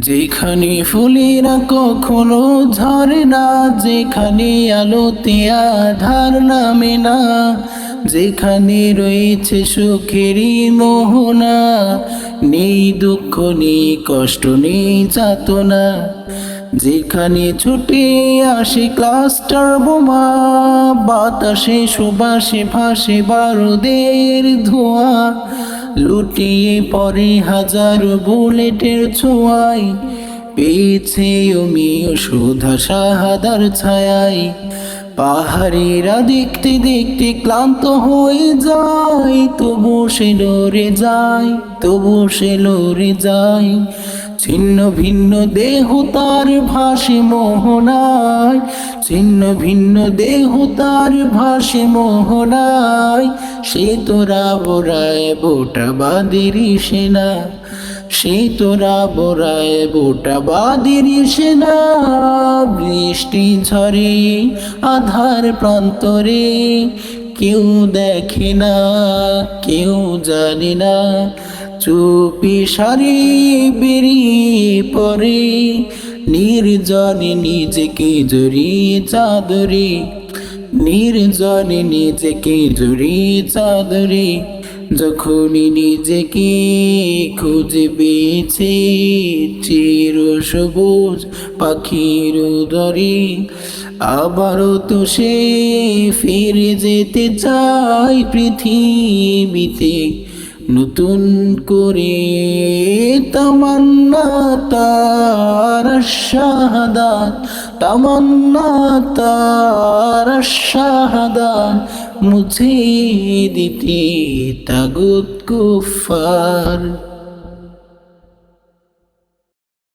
যেখানে ফুলেরা কখনো ঝরে না, যেখানে আলোতে আধার নামে না, যেখানে রয়েছে সুখেরই মোহনা, নেই দুঃখ নেই কষ্ট নেই যাতনা, যেখানে ছুটে আসে ক্লাস্টার বোমা, বাতাসে সুবাসে ভাসে বারুদের ধোঁয়া, লুটিয়ে পড়ে হাজারো বুলেটের ছোঁয়ায়, পেয়েছে অমিয় সুধা শাহাদার ছায়ায়। পাহাড়িরা দেখতে দেখতে ক্লান্ত হয়ে যায়, তবু সে লড়ে যায়, তবু সে লড়ে যায়। ছিন্ন ভিন্ন দেহ তার ভাসে মোহনায়, ছিন্ন ভিন্ন দেহ তার ভাসে মোহনায়। সে তোরা বোরায় বোটা বাদেরই সেনা, সে তোরা বোরায় বোটা বাদেরই সেনা। বৃষ্টি ঝরে আধার প্রান্তরে, কেউ দেখে না কেউ জানে না, চুপি সারি বেরিয়ে পড়ে, নির্জনে নিজেকে জড়িয়ে চাদরে, নির্জনে নিজেকে জড়িয়ে চাদরে। যখনই নিজেকে খুঁজে পেয়েছে চির সবুজ পাখির দরে, আবারও তো সে ফিরে যেতে চায় পৃথিবীতে নতুন করে। তামান্না তার শাহাদাত, তামান্না তার শাহাদাত, মুছে দিতে তাগুত কুফার।